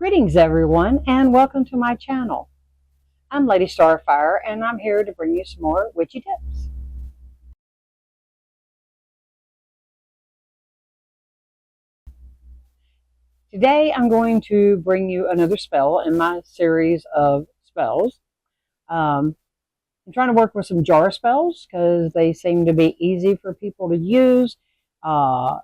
Greetings everyone and welcome to my channel. I'm Lady StarFire and I'm here to bring you some more witchy tips. Today I'm going to bring you another spell in my series of spells. I'm trying to work with some jar spells because they seem to be easy for people to use,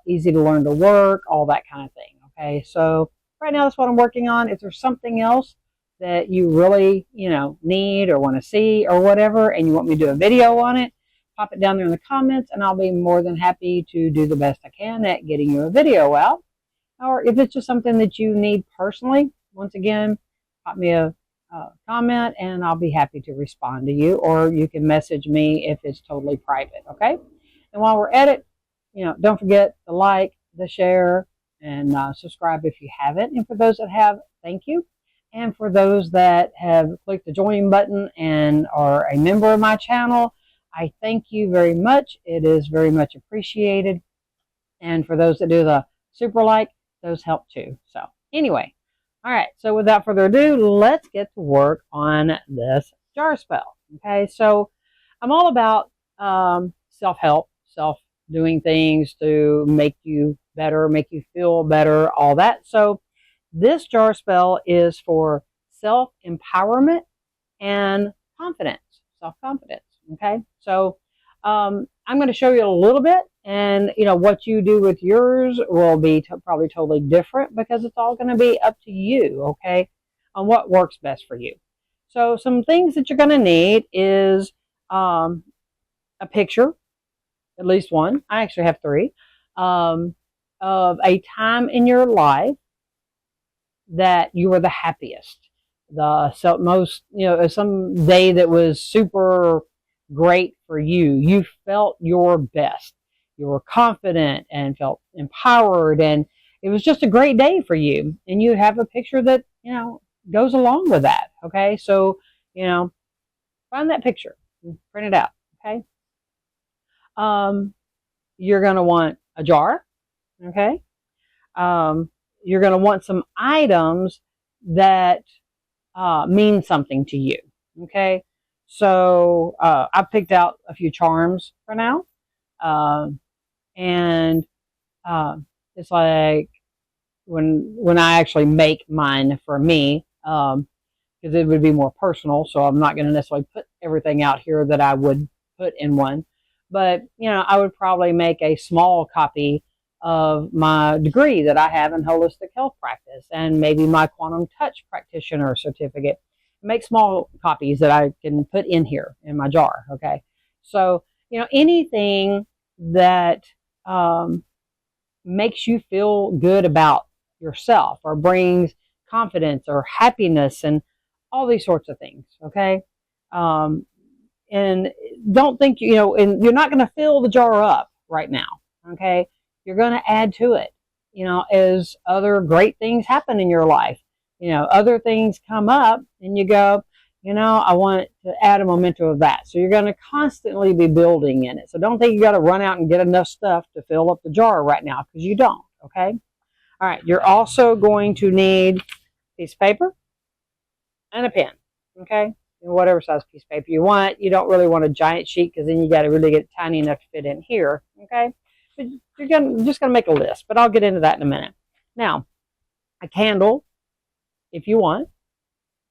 easy to learn to work, all that kind of thing. Okay, so right now that's what I'm working on. If there's something else that you really, need or want to see or whatever, and you want me to do a video on it, pop it down there in the comments, and I'll be more than happy to do the best I can at getting you a video out. Or if it's just something that you need personally, once again, pop me a comment, and I'll be happy to respond to you. Or you can message me if it's totally private, okay? And while we're at it, don't forget to like, the share, and subscribe if you haven't. And for those that have, thank you. And for those that have clicked the join button and are a member of my channel, I thank you very much. It is very much appreciated. And for those that do the super like, those help too. So anyway, all right. So without further ado, let's get to work on this jar spell. Okay. So I'm all about self-help, doing things to make you better, make you feel better, all that. So this jar spell is for self-empowerment and confidence, self-confidence. Okay, so I'm going to show you a little bit, and what you do with yours will be probably totally different because it's all going to be up to you. Okay, on what works best for you. So some things that you're going to need is a picture, at least one. I actually have three, of a time in your life that you were the happiest, some day that was super great for you. You felt your best. You were confident and felt empowered, and it was just a great day for you. And you have a picture that goes along with that. Okay, so find that picture, print it out. Okay, you're going to want a jar. Okay. You're going to want some items that mean something to you. Okay. So I picked out a few charms for now. And it's like when I actually make mine for me, because it would be more personal. So I'm not going to necessarily put everything out here that I would put in one. But, I would probably make a small copy of my degree that I have in holistic health practice, and maybe my quantum touch practitioner certificate. Make small copies that I can put in here in my jar. Okay. So, anything that makes you feel good about yourself or brings confidence or happiness and all these sorts of things. Okay. And don't think, and you're not going to fill the jar up right now. Okay. You're going to add to it, as other great things happen in your life. Other things come up and you go, I want to add a memento of that. So you're going to constantly be building in it. So don't think you got to run out and get enough stuff to fill up the jar right now, because you don't. Okay. All right. You're also going to need a piece of paper and a pen. Okay. Whatever size piece of paper you want. You don't really want a giant sheet, because then you got to really get it tiny enough to fit in here. Okay. But you're just going to make a list, but I'll get into that in a minute. Now, a candle, if you want,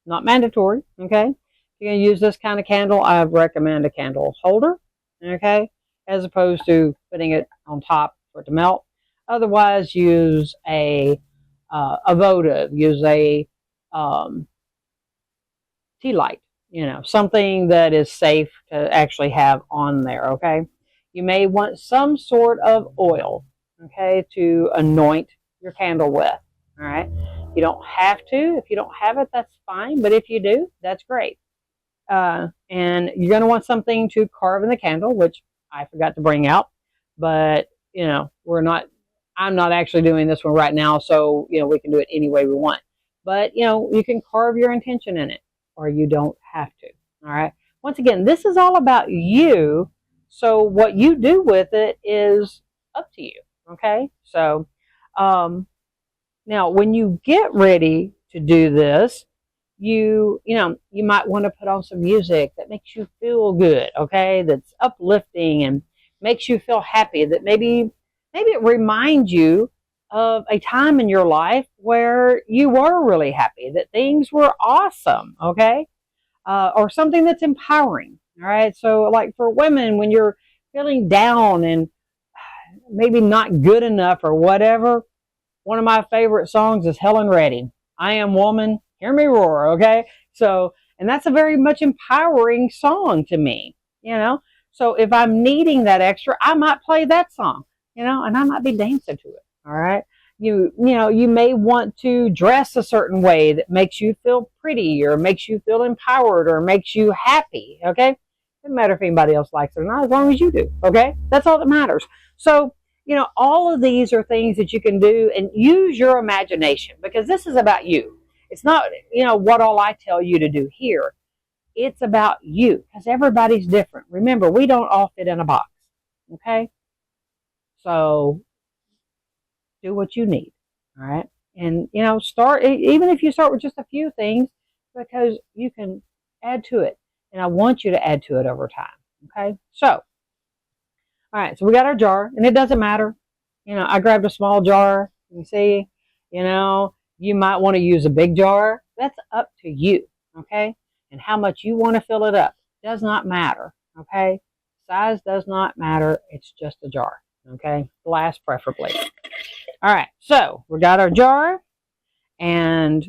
not mandatory. Okay. If you're going to use this kind of candle, I recommend a candle holder. Okay. As opposed to putting it on top for it to melt. Otherwise, use a votive, use a tea light. Something that is safe to actually have on there. Okay. You may want some sort of oil, okay, to anoint your candle with. All right. You don't have to. If you don't have it, that's fine. But if you do, that's great. And you're going to want something to carve in the candle, which I forgot to bring out. But, I'm not actually doing this one right now. So, we can do it any way we want. But, you can carve your intention in it, or you don't have to. All right. Once again, this is all about you. So what you do with it is up to you. Okay. So, now when you get ready to do this, you might want to put on some music that makes you feel good, okay? That's uplifting and makes you feel happy, that maybe it reminds you of a time in your life where you were really happy, that things were awesome, okay? Or something that's empowering, all right? So like for women, when you're feeling down and maybe not good enough or whatever, one of my favorite songs is Helen Reddy, I Am Woman, Hear Me Roar, okay? So, and that's a very much empowering song to me, So if I'm needing that extra, I might play that song, and I might be dancing to it, all right? You may want to dress a certain way that makes you feel pretty or makes you feel empowered or makes you happy, okay? Doesn't matter if anybody else likes it or not, as long as you do, okay? That's all that matters. So, all of these are things that you can do, and use your imagination, because this is about you. It's not, what all I tell you to do here. It's about you, because everybody's different. Remember, we don't all fit in a box, okay? So do what you need, all right? And, start, even if you start with just a few things, because you can add to it. And I want you to add to it over time, okay? So, all right, so we got our jar, and it doesn't matter. I grabbed a small jar. You see, you might want to use a big jar. That's up to you, okay? And how much you want to fill it up does not matter, okay? Size does not matter. It's just a jar, okay? Glass preferably. All right, so we got our jar, and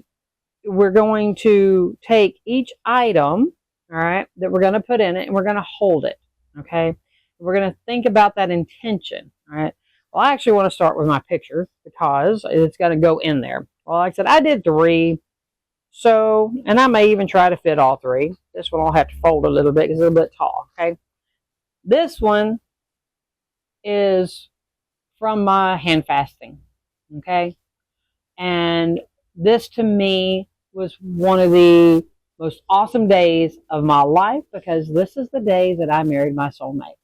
we're going to take each item, all right, that we're going to put in it, and we're going to hold it, okay? We're going to think about that intention, all right? Well, I actually want to start with my picture because it's going to go in there. Well, like I said, I did 3. So, and I may even try to fit all 3. This one I'll have to fold a little bit because it's a little bit tall, okay? This one is from my hand fasting, okay? And this to me was one of the most awesome days of my life, because this is the day that I married my soulmate.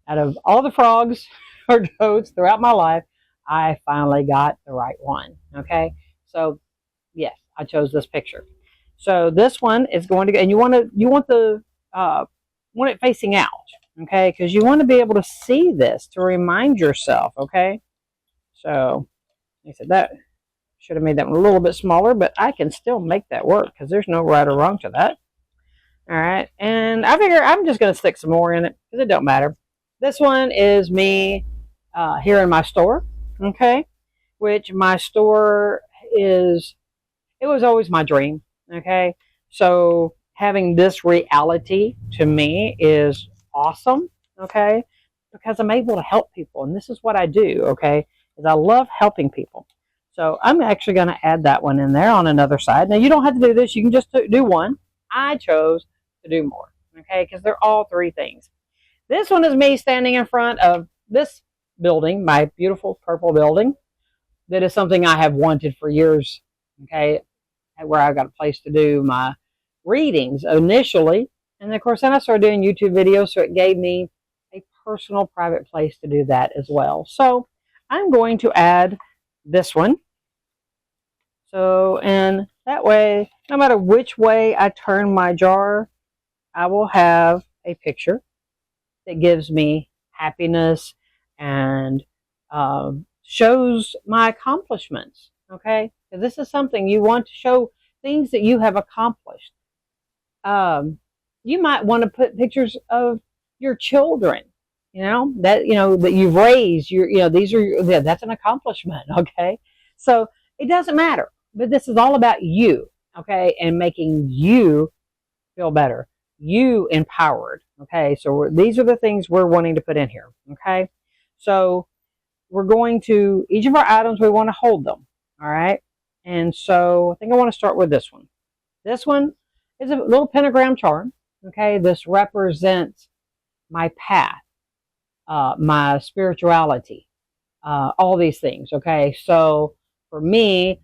Out of all the frogs or toads throughout my life, I finally got the right one, okay? So, yes, I chose this picture. So this one is going to go, and you want it facing out, okay? Because you want to be able to see this to remind yourself, okay? So, like I said, that should have made that one a little bit smaller, but I can still make that work because there's no right or wrong to that. All right, and I figure I'm just going to stick some more in it because it don't matter. This one is me here in my store, okay? Which my store it was always my dream, okay? So having this reality to me is awesome, okay? Because I'm able to help people, and this is what I do, okay? Is I love helping people. So I'm actually going to add that one in there on another side. Now, you don't have to do this. You can just do one. I chose to do more, okay? Because they're all 3 things. This one is me standing in front of this building, my beautiful purple building. That is something I have wanted for years, okay? Where I got a place to do my readings initially. And of course, then I started doing YouTube videos, so it gave me a personal, private place to do that as well. So I'm going to add this one. So, and that way, no matter which way I turn my jar, I will have a picture that gives me happiness and shows my accomplishments, okay? Because this is something you want to show, things that you have accomplished. You might want to put pictures of your children, that you've raised. That's an accomplishment, okay? So it doesn't matter, but this is all about you, okay, and making you feel better, you empowered, okay? So these are the things we're wanting to put in here, okay? So we're going to, each of our items, we want to hold them, all right? And so I think I want to start with this one. This one is a little pentagram charm, okay? This represents my path, my spirituality, all these things, okay? So for me,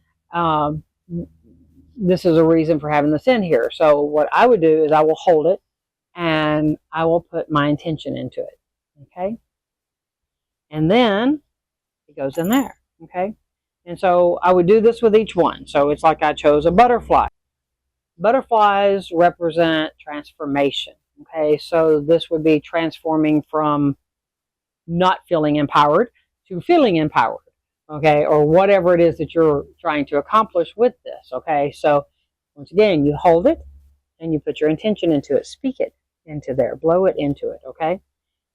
this is a reason for having this in here. So what I would do is I will hold it and I will put my intention into it, okay? And then it goes in there, okay? And so I would do this with each one. So it's like I chose a butterfly. Butterflies represent transformation. Okay, so this would be transforming from not feeling empowered to feeling empowered. Okay, or whatever it is that you're trying to accomplish with this. Okay, so once again, you hold it and you put your intention into it. Speak it into there. Blow it into it. Okay,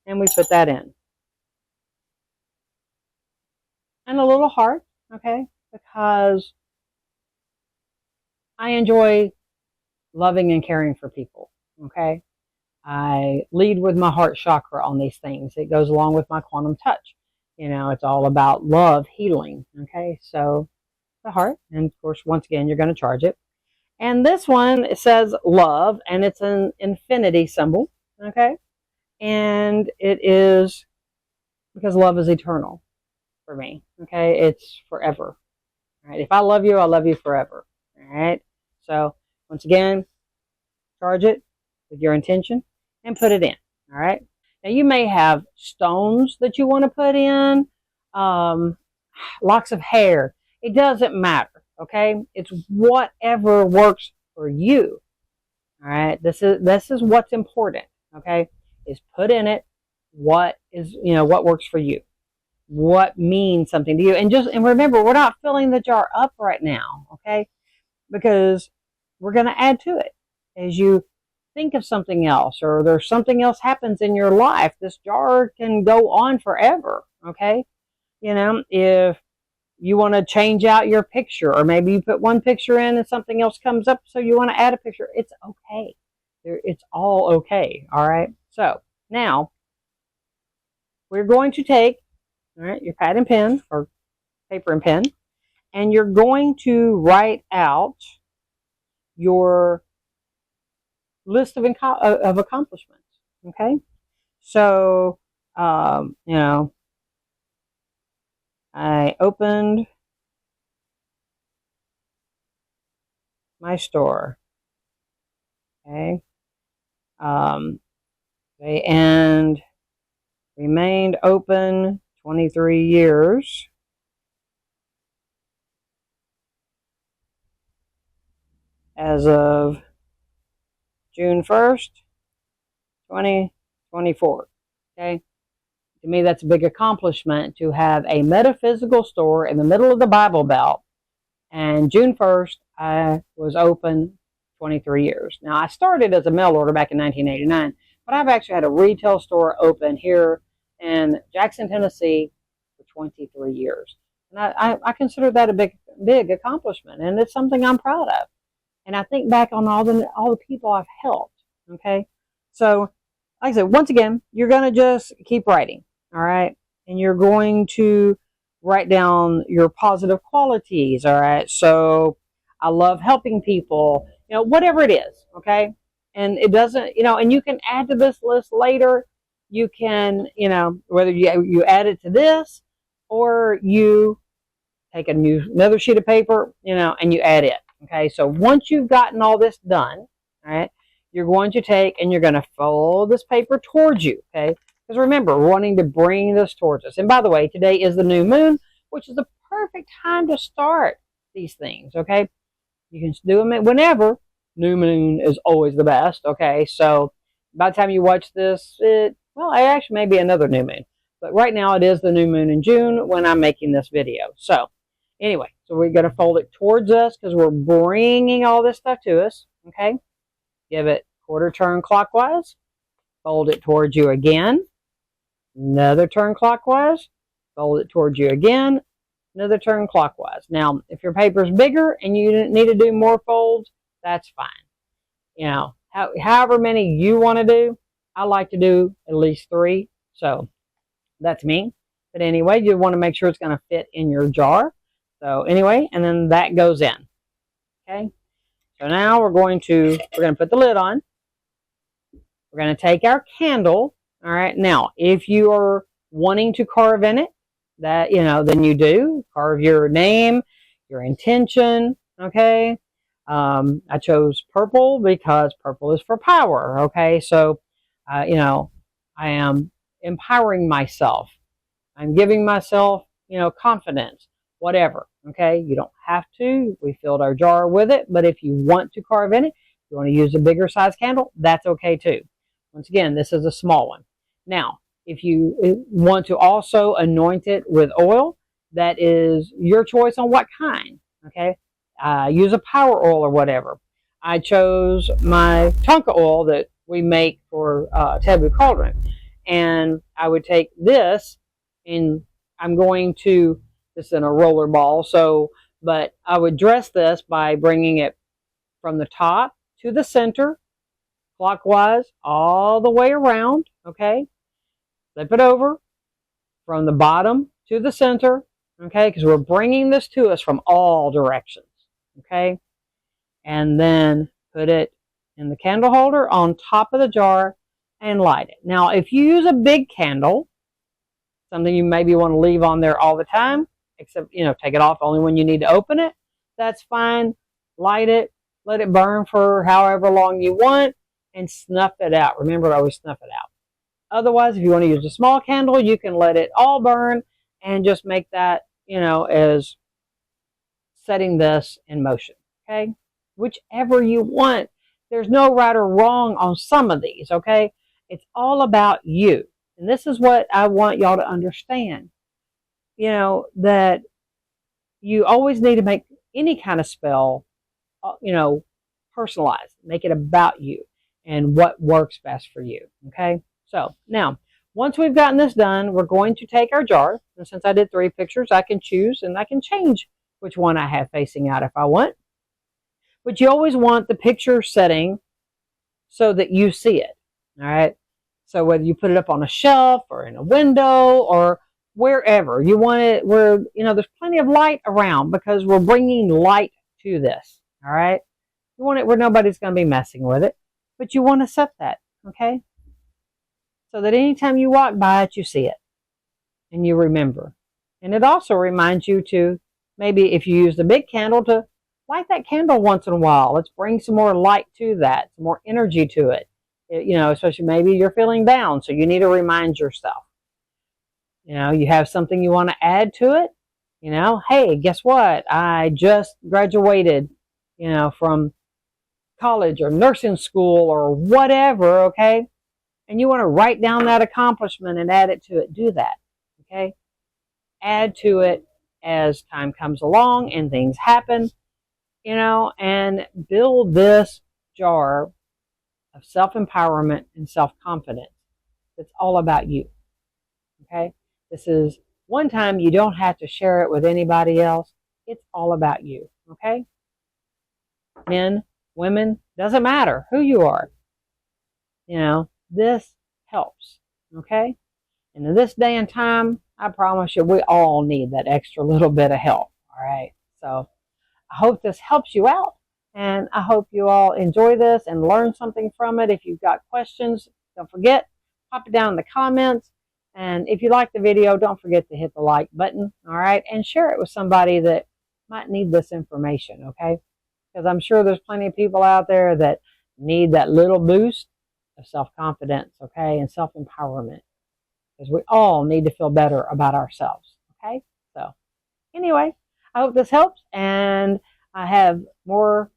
and we put that in. And a little heart. Okay, because I enjoy loving and caring for people. Okay, I lead with my heart chakra on these things. It goes along with my quantum touch. You know, it's all about love, healing. Okay, so the heart, and of course, once again, you're going to charge it. And this one, it says love, and it's an infinity symbol. Okay, and it is because love is eternal for me. Okay, it's forever. All right, if I love you forever. All right, so once again, charge it with your intention and put it in. All right. Now you may have stones that you want to put in, locks of hair. It doesn't matter. Okay. It's whatever works for you. All right. This is what's important. Okay. Is put in it what is, what works for you. What means something to you. And remember, we're not filling the jar up right now. Okay. Because we're going to add to it as you think of something else, or there's something else happens in your life. This jar can go on forever. Okay. If you want to change out your picture, or maybe you put one picture in and something else comes up, so you want to add a picture, it's okay. It's all okay. All right. So now we're going to take, all right, your pad and pen, or paper and pen, and you're going to write out your list of accomplishments. Okay, so I opened my store. Okay, and remained open 23 years. As of June 1st, 2024. Okay. To me, that's a big accomplishment to have a metaphysical store in the middle of the Bible Belt. And June 1st, I was open 23 years. Now, I started as a mail order back in 1989, but I've actually had a retail store open here in Jackson, Tennessee for 23 years. And I consider that a big accomplishment, and it's something I'm proud of. And I think back on all the people I've helped. Okay, so like I said, once again, you're going to just keep writing. All right, and you're going to write down your positive qualities. All right, so I love helping people. Whatever it is. Okay, and it doesn't. And you can add to this list later. You can, whether you add it to this, or you take another sheet of paper, and you add it. Okay, so once you've gotten all this done, all right, you're going to take and you're going to fold this paper towards you. Okay, because remember, we're wanting to bring this towards us. And by the way, today is the new moon, which is the perfect time to start these things. Okay, you can do them whenever. New moon is always the best. Okay, so by the time you watch this, it actually may be another new moon, but right now it is the new moon in June when I'm making this video. So anyway, so we're going to fold it towards us because we're bringing all this stuff to us. Okay, give it quarter turn clockwise, fold it towards you again, another turn clockwise, fold it towards you again, another turn clockwise. Now, if your paper is bigger and you need to do more folds, that's fine. However many you want to do, I like to do at least 3. So that's me. But anyway, you want to make sure it's going to fit in your jar. So anyway, and then that goes in. Okay. So now we're going to put the lid on. We're going to take our candle. All right. Now, if you are wanting to carve in it, then you do carve your name, your intention. Okay. I chose purple because purple is for power. Okay. So, I am empowering myself. I'm giving myself, confidence. whatever. Okay, you don't have to. We filled our jar with it, but if you want to carve in it, you want to use a bigger size candle, that's okay too. Once again, this is a small one. Now, if you want to also anoint it with oil, that is your choice on what kind. Okay, use a power oil or whatever. I chose my Tonka oil that we make for Taboo Cauldron, and I would take this, and I'm going to this in a roller ball. But I would dress this by bringing it from the top to the center, clockwise, all the way around. Okay, flip it over from the bottom to the center. Okay, because we're bringing this to us from all directions. Okay, and then put it in the candle holder on top of the jar and light it. Now, if you use a big candle, something you maybe want to leave on there all the time, except, take it off only when you need to open it, that's fine. Light it, let it burn for however long you want, and snuff it out. Remember to always snuff it out. Otherwise, if you want to use a small candle, you can let it all burn and just make that, as setting this in motion. Okay? Whichever you want. There's no right or wrong on some of these, okay? It's all about you. And this is what I want y'all to understand. That you always need to make any kind of spell, personalized. Make it about you and what works best for you, okay? So, now, once we've gotten this done, we're going to take our jar. And since I did 3 pictures, I can choose and I can change which one I have facing out if I want. But you always want the picture setting so that you see it, all right? So whether you put it up on a shelf or in a window or wherever, you want it where, there's plenty of light around because we're bringing light to this, all right? You want it where nobody's going to be messing with it, but you want to set that, okay? So that anytime you walk by it, you see it and you remember. And it also reminds you to, maybe if you use the big candle, to light that candle once in a while. Let's bring some more light to that, some more energy to it. Especially maybe you're feeling down, so you need to remind yourself. You have something you want to add to it. Hey, guess what? I just graduated, from college or nursing school or whatever, okay? And you want to write down that accomplishment and add it to it. Do that, okay? Add to it as time comes along and things happen, and build this jar of self-empowerment and self-confidence. It's all about you, okay? This is one time you don't have to share it with anybody else. It's all about you, okay? Men, women, doesn't matter who you are. This helps, okay? And in this day and time, I promise you, we all need that extra little bit of help, all right? So I hope this helps you out, and I hope you all enjoy this and learn something from it. If you've got questions, don't forget, pop it down in the comments. And if you like the video, don't forget to hit the like button, all right? And share it with somebody that might need this information, okay? Because I'm sure there's plenty of people out there that need that little boost of self-confidence, okay, and self-empowerment. Because we all need to feel better about ourselves, okay? So anyway, I hope this helps, and I have more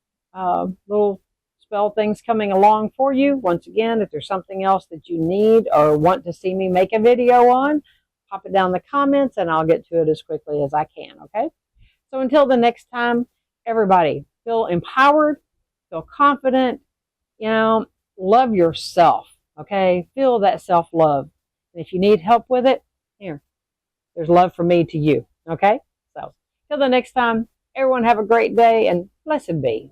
little spell things coming along for you. Once again, if there's something else that you need or want to see me make a video on, pop it down in the comments, and I'll get to it as quickly as I can, okay? So until the next time, everybody, feel empowered, feel confident, love yourself, okay? Feel that self-love. And if you need help with it, there's love from me to you, okay? So, till the next time, everyone have a great day and blessed be.